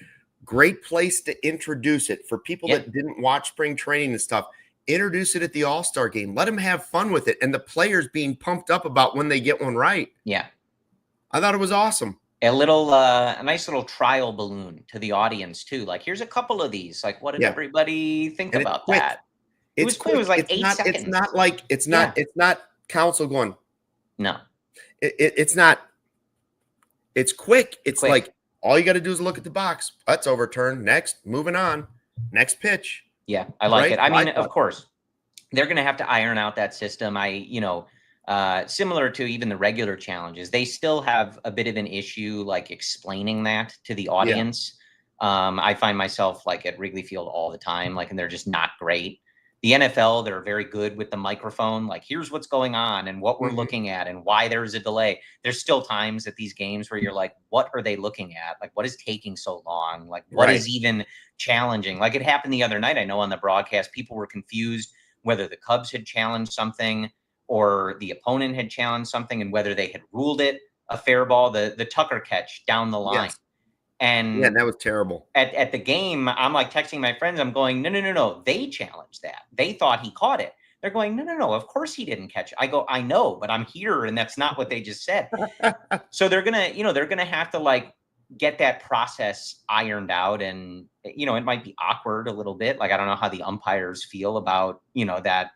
Great place to introduce it for people that didn't watch spring training and stuff. Introduce it at the All-Star game. Let them have fun with it, and the players being pumped up about when they get one right. Yeah, I thought it was awesome. A nice little trial balloon to the audience too. Here's a couple of these. What did everybody think about that? It was quick. It was 8 seconds. It's not council going. No, it's not. It's quick. It's quick. All you got to do is look at the box. That's overturned. Next, moving on. Next pitch. Yeah, I like it. I mean, of course, they're going to have to iron out that system. Similar to even the regular challenges, they still have a bit of an issue explaining that to the audience. I find myself at Wrigley Field all the time, and they're just not great. The NFL, they're very good with the microphone. Like, here's what's going on and what we're looking at and why there's a delay. There's still times at these games where you're like, what are they looking at? Like, what is taking so long? Like, what is even challenging? Like, it happened the other night. I know on the broadcast, people were confused whether the Cubs had challenged something or the opponent had challenged something and whether they had ruled it a fair ball, the Tucker catch down the line. Yes. And yeah, that was terrible. At the game, I'm like texting my friends. I'm going, no. They challenged that. They thought he caught it. They're going, no. Of course he didn't catch it. I go, I know, but I'm here, and that's not what they just said. So they're gonna have to like get that process ironed out, and it might be awkward a little bit. Like, I don't know how the umpires feel about that.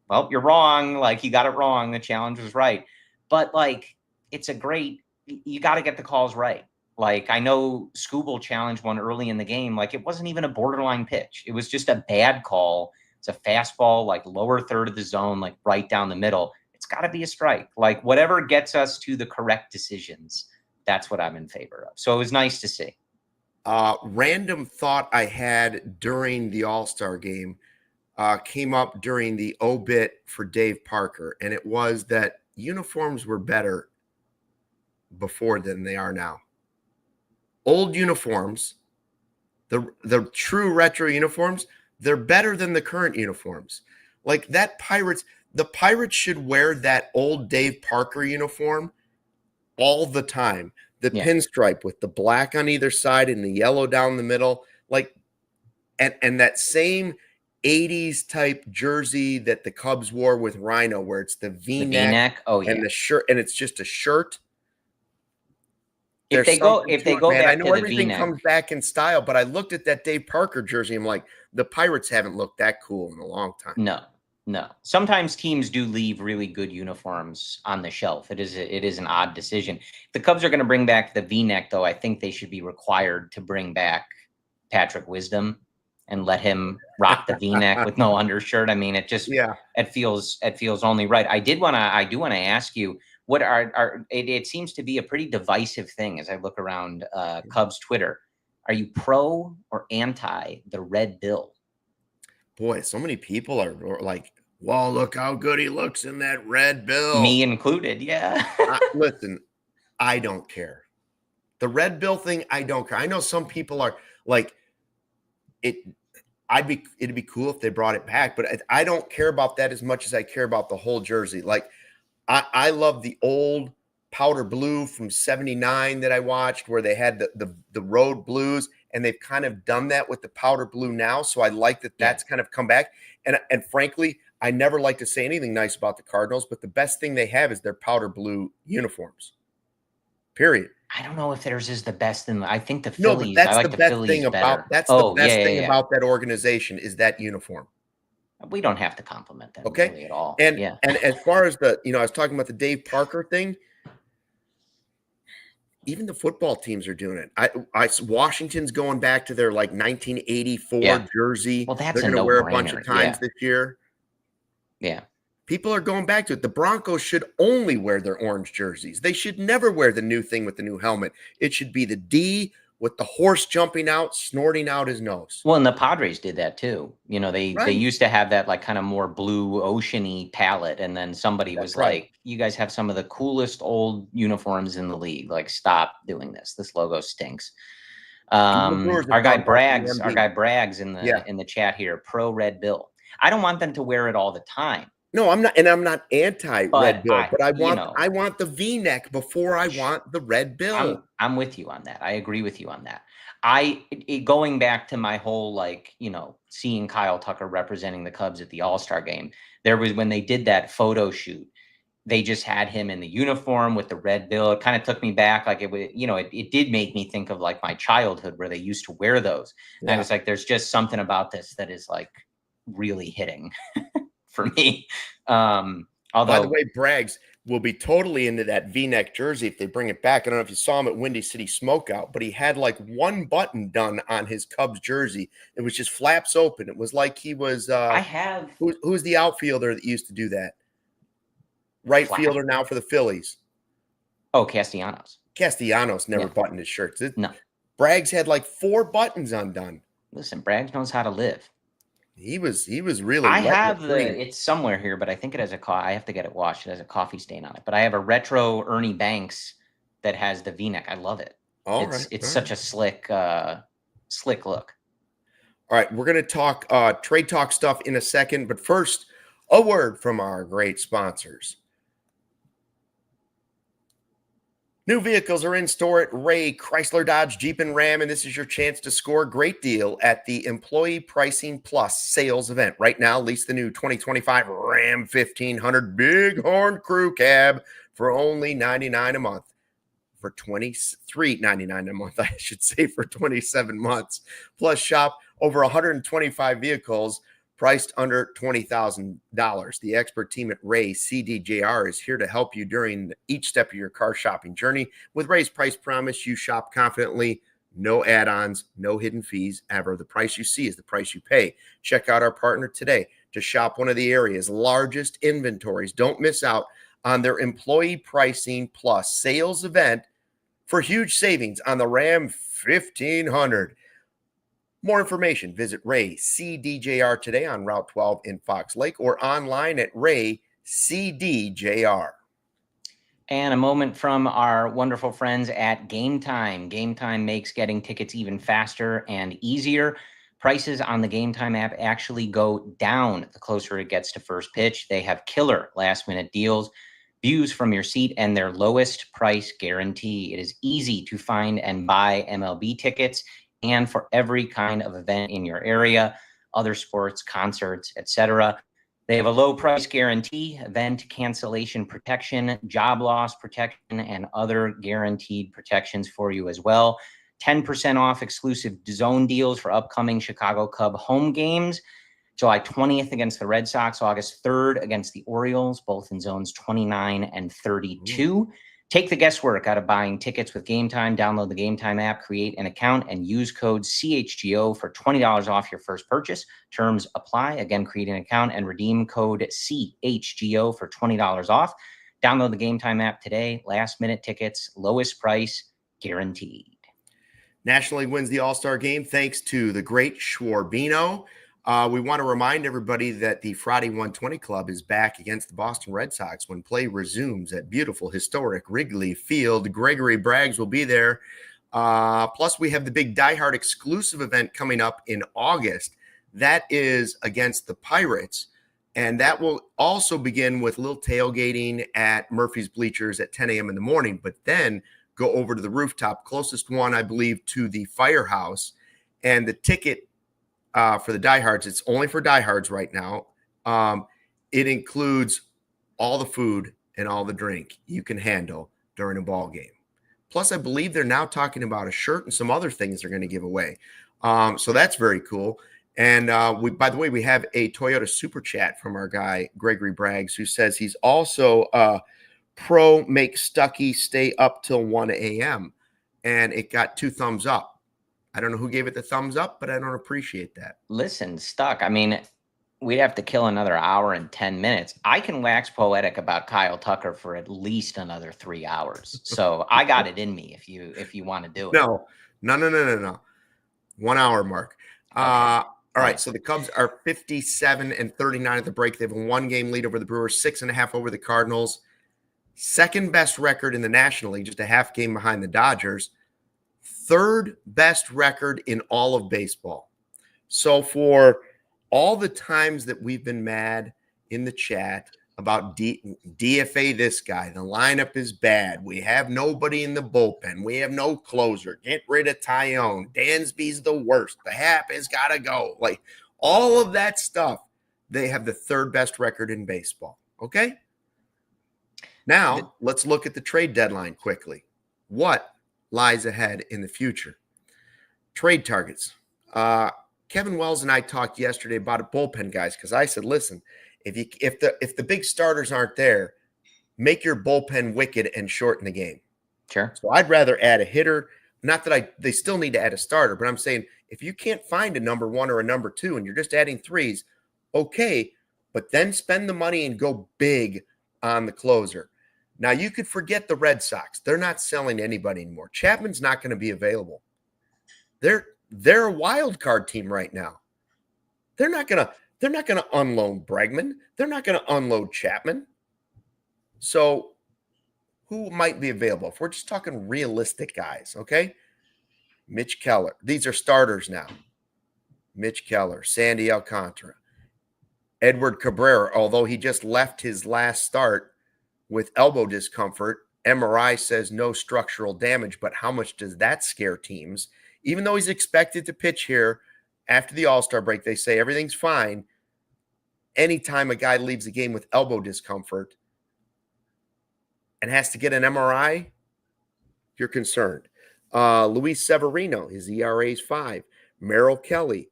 Well, you're wrong. Like, you got it wrong. The challenge was right, but like, you got to get the calls right. Like, I know Scooble challenged one early in the game. Like, it wasn't even a borderline pitch. It was just a bad call. It's a fastball, like lower third of the zone, like right down the middle. It's got to be a strike. Like, whatever gets us to the correct decisions, that's what I'm in favor of. So it was nice to see. Random thought I had during the All-Star game came up during the obit for Dave Parker, and it was that uniforms were better before than they are now. Old uniforms, the true retro uniforms, they're better than the current uniforms. Like the Pirates should wear that old Dave Parker uniform all the time. The pinstripe with the black on either side and the yellow down the middle. Like, and that same 80s type jersey that the Cubs wore with Rhino, where it's the V-neck, and the shirt, and it's just a shirt. If they go back, I know to the everything V-neck comes back in style, but I looked at that Dave Parker jersey. I'm like, the Pirates haven't looked that cool in a long time. No. Sometimes teams do leave really good uniforms on the shelf. It is an odd decision. If the Cubs are going to bring back the V-neck, though, I think they should be required to bring back Patrick Wisdom and let him rock the V-neck with no undershirt. I mean, it just it feels only right. I do want to ask you, what it seems to be a pretty divisive thing as I look around Cubs Twitter. Are you pro or anti the red bill? Boy, so many people are like, well, look how good he looks in that red bill. Me included, yeah. Listen, I don't care. The red bill thing, I don't care. I know some people are like, it'd be cool if they brought it back, but I don't care about that as much as I care about the whole jersey. Like, I love the old powder blue from '79 that I watched, where they had the road blues, and they've kind of done that with the powder blue now. So I like that that's kind of come back. And frankly, I never like to say anything nice about the Cardinals, but the best thing they have is their powder blue uniforms. Period. I don't know if theirs is the best I think the Phillies. No, but that's the best thing about about that organization is that uniform. We don't have to compliment them really at all. And as far as I was talking about the Dave Parker thing, even the football teams are doing it. Washington's going back to their like 1984 jersey. Well, that's they're going to wear a bunch of times this year. Yeah. People are going back to it. The Broncos should only wear their orange jerseys. They should never wear the new thing with the new helmet. It should be the D with the horse jumping out, snorting out his nose. Well, and the Padres did that too. They used to have that like kind of more blue oceany palette, and then somebody was like, "You guys have some of the coolest old uniforms in the league. Like, stop doing this. This logo stinks." Our guy Braggs in the chat here, pro red bill. I don't want them to wear it all the time. No, I'm not, and I'm not anti-red bill, but I want the V-neck before I want the red bill. I'm with you on that. I agree with you on that. Going back to my whole seeing Kyle Tucker representing the Cubs at the All-Star game, there was when they did that photo shoot, they just had him in the uniform with the red bill. It kind of took me back, like it did make me think of like my childhood where they used to wear those. And I was like, there's just something about this that is like really hitting. For me. Although, by the way, Braggs will be totally into that V-neck jersey if they bring it back. I don't know if you saw him at Windy City Smokeout, but he had like one button done on his Cubs jersey. It was just flaps open. It was like he was who's the outfielder that used to do that? Right fielder now for the Phillies. Oh, Castellanos. Castellanos never buttoned his shirts. No. Braggs had like 4 buttons undone. Listen, Braggs knows how to live. He was really. I have it's somewhere here, but I think it has I have to get it washed. It has a coffee stain on it. But I have a retro Ernie Banks that has the V-neck. I love it. It's such a slick look. All right, we're going to talk trade talk stuff in a second, but first, a word from our great sponsors. New vehicles are in store at Ray Chrysler Dodge Jeep and Ram, and this is your chance to score a great deal at the Employee Pricing Plus sales event. Right now, lease the new 2025 Ram 1500 Bighorn Crew Cab for only $99 a month. For $23.99 a month, I should say, for 27 months. Plus, shop over 125 vehicles priced under $20,000. The expert team at Ray CDJR is here to help you during each step of your car shopping journey. With Ray's price promise, you shop confidently. No add-ons, no hidden fees ever. The price you see is the price you pay. Check out our partner today to shop one of the area's largest inventories. Don't miss out on their Employee Pricing Plus sales event for huge savings on the Ram 1500. More information, visit Ray CDJR today on Route 12 in Fox Lake or online at Ray CDJR. And a moment from our wonderful friends at Game Time. Game Time makes getting tickets even faster and easier. Prices on the Game Time app actually go down the closer it gets to first pitch. They have killer last-minute deals, views from your seat, and their lowest price guarantee. It is easy to find and buy MLB tickets, and for every kind of event in your area, other sports, concerts, etc. They have a low price guarantee, event cancellation protection, job loss protection, and other guaranteed protections for you as well. 10% off exclusive zone deals for upcoming Chicago Cub home games. July 20th against the Red Sox, August 3rd against the Orioles, both in zones 29 and 32. Take the guesswork out of buying tickets with Game Time. Download the Game Time app, create an account, and use code CHGO for $20 off your first purchase. Terms apply. Again, create an account and redeem code CHGO for $20 off. Download the Game Time app today. Last-minute tickets, lowest price, guaranteed. National League wins the All-Star Game thanks to the great Schwarbino. We want to remind everybody that the Friday 120 Club is back against the Boston Red Sox when play resumes at beautiful, historic Wrigley Field. Gregory Braggs will be there. Plus, we have the big Die Hard exclusive event coming up in August. That is against the Pirates, and that will also begin with a little tailgating at Murphy's Bleachers at 10 a.m. in the morning, but then go over to the rooftop, closest one, I believe, to the Firehouse, and the ticket for the diehards, it's only for diehards right now. It includes all the food and all the drink you can handle during a ball game. Plus, I believe they're now talking about a shirt and some other things they're going to give away. So that's very cool. And by the way, we have a Toyota Super Chat from our guy, Gregory Braggs, who says he's also pro make Stuckey stay up till 1 a.m. And it got 2 thumbs up. I don't know who gave it the thumbs up, but I don't appreciate that. Listen, Stuck, I mean, we'd have to kill another hour and 10 minutes. I can wax poetic about Kyle Tucker for at least another 3 hours. So I got it in me if you want to do it. No. 1 hour mark. Okay. All right. So the Cubs are 57-39 at the break. They have a 1-game lead over the Brewers, 6.5 over the Cardinals. Second best record in the National League, just a half game behind the Dodgers. Third best record in all of baseball. So for all the times that we've been mad in the chat about DFA this guy, the lineup is bad, we have nobody in the bullpen, we have no closer, get rid of Tyone, Dansby's the worst, the Hap has got to go. Like all of that stuff, they have the third best record in baseball. Okay? Now, let's look at the trade deadline quickly. What lies ahead in the future? Trade targets. Kevin Wells and I talked yesterday about a bullpen, guys, because I said, listen, if the big starters aren't there, make your bullpen wicked and shorten the game. Sure. So I'd rather add a hitter. Not that they still need to add a starter, but I'm saying if you can't find a number 1 or a number 2 and you're just adding 3s, okay, but then spend the money and go big on the closer. Now, you could forget the Red Sox. They're not selling anybody anymore. Chapman's not going to be available. They're a wild card team right now. They're not gonna unload Bregman. They're not gonna unload Chapman. So who might be available? If we're just talking realistic guys, okay? Mitch Keller. These are starters now. Mitch Keller, Sandy Alcantara, Edward Cabrera, although he just left his last start with elbow discomfort. MRI says no structural damage, but how much does that scare teams? Even though he's expected to pitch here after the All-Star break, they say everything's fine. Anytime a guy leaves the game with elbow discomfort and has to get an MRI, you're concerned. Luis Severino, his ERA is 5. Merrill Kelly,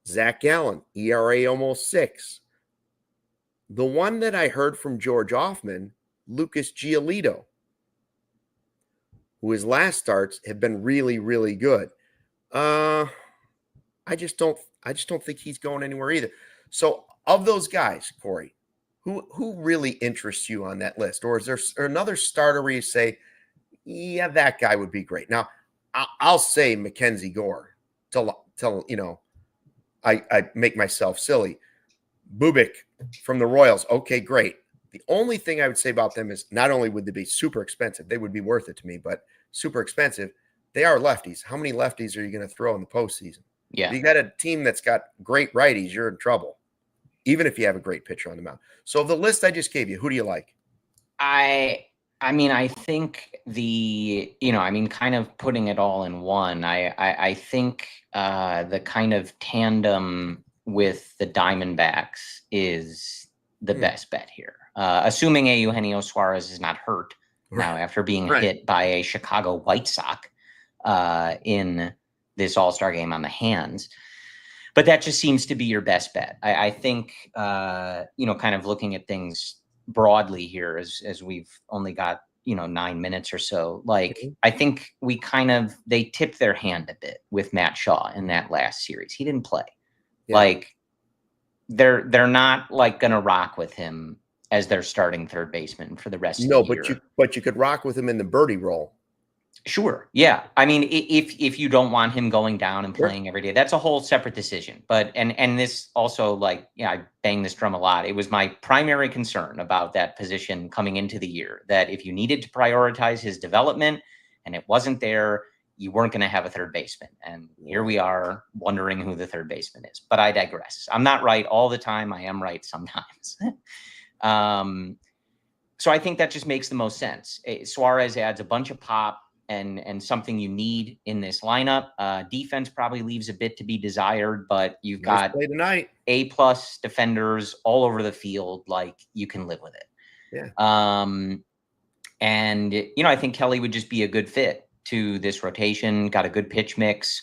Zach Gallen, ERA almost 6. The one that I heard from George Hoffman, Lucas Giolito, who his last starts have been really, really good. I just don't think he's going anywhere either. So of those guys, Corey, who really interests you on that list? Or is there another starter where you say, yeah, that guy would be great? Now, I'll say Mackenzie Gore till I make myself silly. Bubik from the Royals. Okay, great. The only thing I would say about them is not only would they be super expensive, they would be worth it to me, but super expensive. They are lefties. How many lefties are you going to throw in the postseason? Yeah. If you got a team that's got great righties, you're in trouble, even if you have a great pitcher on the mound. So the list I just gave you, who do you like? I mean, I think kind of putting it all in one, I think the kind of tandem with the Diamondbacks is the best bet here. Assuming Eugenio Suarez is not hurt now after being hit by a Chicago White Sox in this All-Star game on the hands. But that just seems to be your best bet. I think, kind of looking at things broadly here as we've only got, 9 minutes or so, I think they tipped their hand a bit with Matt Shaw in that last series. He didn't play. Yeah. They're not going to rock with him as their starting third baseman for the rest of the year. But you could rock with him in the birdie role. Sure. Yeah. I mean, if you don't want him going down and playing every day, that's a whole separate decision. But, and this also I bang this drum a lot. It was my primary concern about that position coming into the year, that if you needed to prioritize his development and it wasn't there, you weren't going to have a third baseman. And here we are wondering who the third baseman is. But I digress. I'm not right all the time. I am right sometimes. So I think that just makes the most sense. Suarez adds a bunch of pop and something you need in this lineup. Defense probably leaves a bit to be desired, but you've got A+ defenders all over the field. You can live with it. Yeah. And I think Kelly would just be a good fit to this rotation. Got a good pitch mix.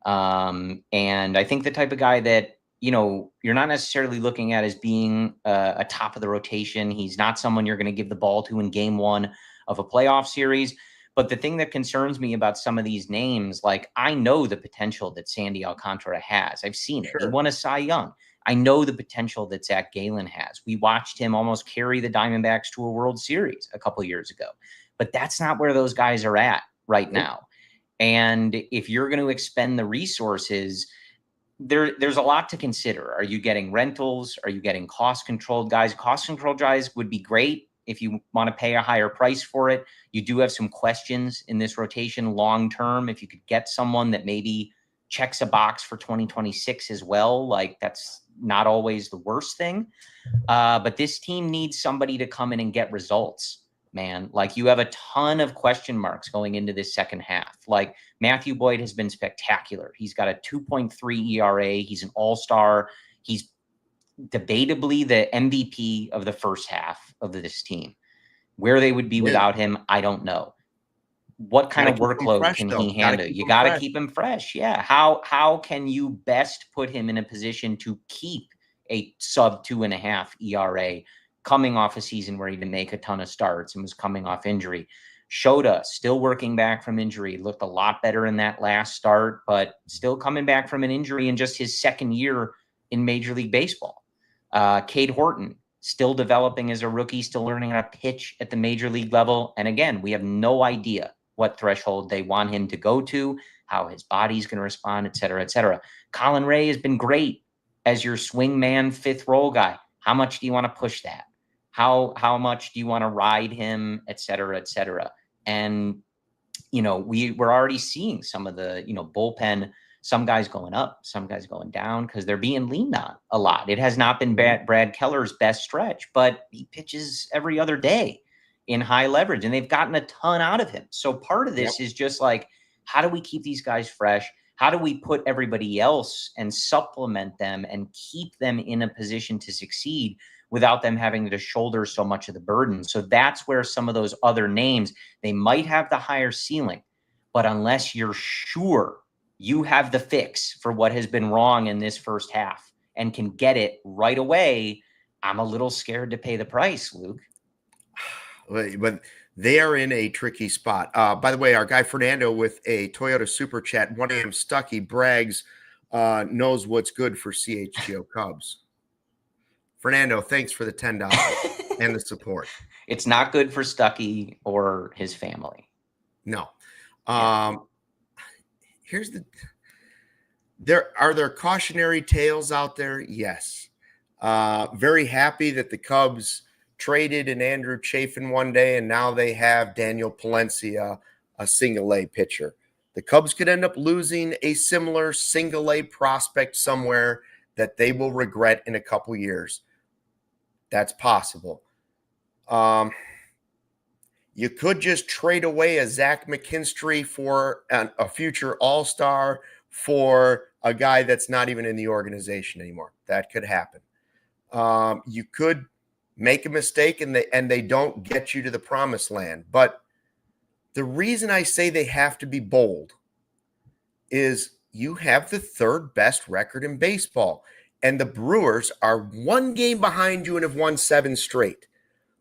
And I think the type of guy that, you're not necessarily looking at as being a top of the rotation. He's not someone you're going to give the ball to in game 1 of a playoff series. But the thing that concerns me about some of these names, I know the potential that Sandy Alcantara has. I've seen it. He won a Cy Young. I know the potential that Zach Gallen has. We watched him almost carry the Diamondbacks to a World Series a couple of years ago. But that's not where those guys are at right now. And if you're going to expend the resources, there's a lot to consider. Are you getting rentals? Are you getting cost-controlled guys? Cost-controlled guys would be great if you want to pay a higher price for it. You do have some questions in this rotation long-term. If you could get someone that maybe checks a box for 2026 as well, that's not always the worst thing. But this team needs somebody to come in and get results, man. You have a ton of question marks going into this second half. Matthew Boyd has been spectacular. He's got a 2.3 ERA. He's an all-star. He's debatably the MVP of the first half of this team. Where they would be without him, I don't know. What kind of workload can he handle? You got to keep him fresh. Yeah. How can you best put him in a position to keep a sub 2.5 ERA coming off a season where he didn't make a ton of starts and was coming off injury? Shota still working back from injury, looked a lot better in that last start, but still coming back from an injury in just his second year in Major League Baseball. Cade Horton still developing as a rookie, still learning how to pitch at the major league level. And again, we have no idea what threshold they want him to go to, how his body's going to respond, et cetera, et cetera. Colin Ray has been great as your swingman 5th role guy. How much do you want to push that? How much do you want to ride him, et cetera, et cetera? And, we're already seeing some of the, bullpen, some guys going up, some guys going down because they're being leaned on a lot. It has not been Brad Keller's best stretch, but he pitches every other day in high leverage, and they've gotten a ton out of him. So part of this is just like, how do we keep these guys fresh? How do we put everybody else and supplement them and keep them in a position to succeed without them having to shoulder so much of the burden? So that's where some of those other names, they might have the higher ceiling, but unless you're sure you have the fix for what has been wrong in this first half and can get it right away, I'm a little scared to pay the price, Luke. But they are in a tricky spot. By the way, our guy Fernando with a Toyota Super Chat, 1 a.m. Stucky brags, knows what's good for CHGO Cubs. Fernando, thanks for the $10 and the support. It's not good for Stucky or his family. No. Here's are there cautionary tales out there? Yes. Very happy that the Cubs traded in Andrew Chafin one day, and now they have Daniel Palencia, a single-A pitcher. The Cubs could end up losing a similar single-A prospect somewhere that they will regret in a couple years. That's possible. You could just trade away a Zach McKinstry for a future all-star for a guy that's not even in the organization anymore. That could happen. You could make a mistake and they don't get you to the promised land. But the reason I say they have to be bold is you have the 3rd best record in baseball, and the Brewers are 1 game behind you and have won 7 straight.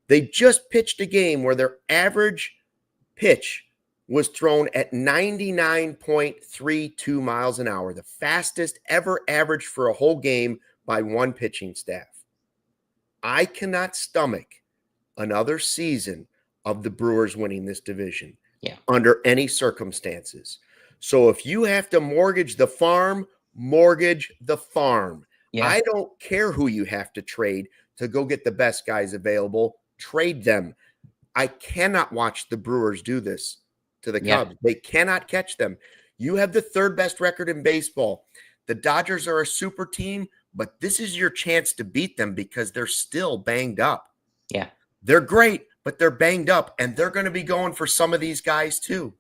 They just pitched a game where their average pitch was thrown at 99.32 miles an hour, the fastest ever averaged for a whole game by one pitching staff. I cannot stomach another season of the Brewers winning this division under any circumstances. So if you have to mortgage the farm, mortgage the farm. Yeah. I don't care who you have to trade to go get the best guys available. Trade them. I cannot watch the Brewers do this to the Cubs. They cannot catch them. You have the 3rd best record in baseball. The Dodgers are a super team, but this is your chance to beat them because they're still banged up. Yeah. They're great, but they're banged up, and they're going to be going for some of these guys too.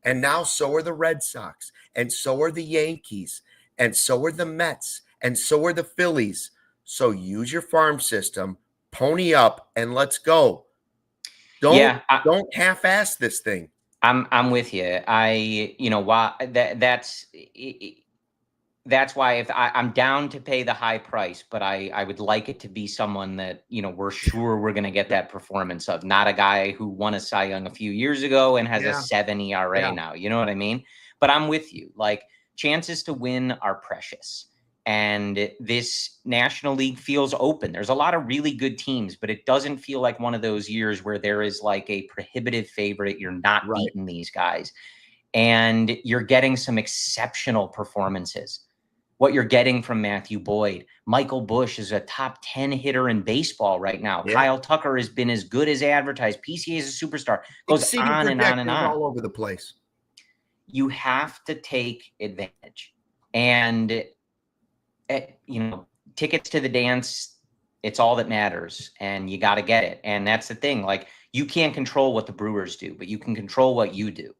And now so are the Red Sox, and so are the Yankees, and so are the Mets, and so are the Phillies. So use your farm system, pony up, and let's go. Don't half-ass this thing. I'm with you. That's why if I'm down to pay the high price, but I would like it to be someone that, we're sure we're going to get that performance of, not a guy who won a Cy Young a few years ago and has a 7 ERA now. You know what I mean? But I'm with you. Like, chances to win are precious. And this National League feels open. There's a lot of really good teams, but it doesn't feel like one of those years where there is like a prohibitive favorite. You're not beating these guys. And you're getting some exceptional performances. What you're getting from Matthew Boyd. Michael Busch is a top 10 hitter in baseball right now. Yeah. Kyle Tucker has been as good as advertised. PCA is a superstar. Goes on and on and on. All over the place. You have to take advantage. And, tickets to the dance, it's all that matters. And you got to get it. And that's the thing. Like, you can't control what the Brewers do, but you can control what you do.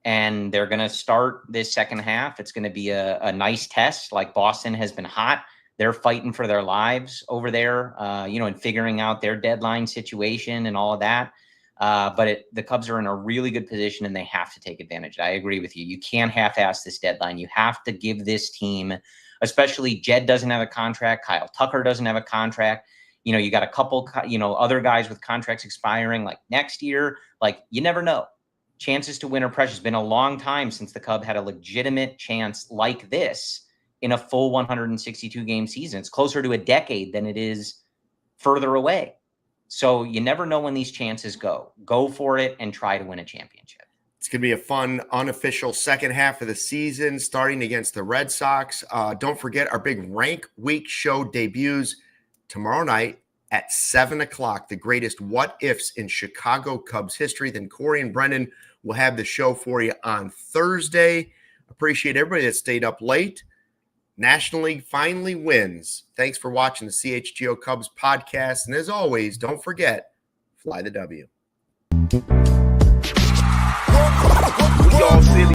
And they're going to start this second half. It's going to be a nice test. Like, Boston has been hot. They're fighting for their lives over there, and figuring out their deadline situation and all of that. But the Cubs are in a really good position, and they have to take advantage. I agree with you. You can't half-ass this deadline. You have to give this team, especially Jed doesn't have a contract. Kyle Tucker doesn't have a contract. You got a couple, other guys with contracts expiring like next year. Like, you never know. Chances to win are precious. It's been a long time since the Cub had a legitimate chance like this in a full 162 game season. It's closer to a decade than it is further away. So you never know when these chances go. Go for it and try to win a championship. It's going to be a fun, unofficial second half of the season, starting against the Red Sox. Don't forget our big Rank Week show debuts tomorrow night at 7 o'clock. The greatest what-ifs in Chicago Cubs history. Then Corey and Brendan will have the show for you on Thursday. Appreciate everybody that stayed up late. National League finally wins. Thanks for watching the CHGO Cubs podcast. And as always, don't forget, fly the W. We all silly.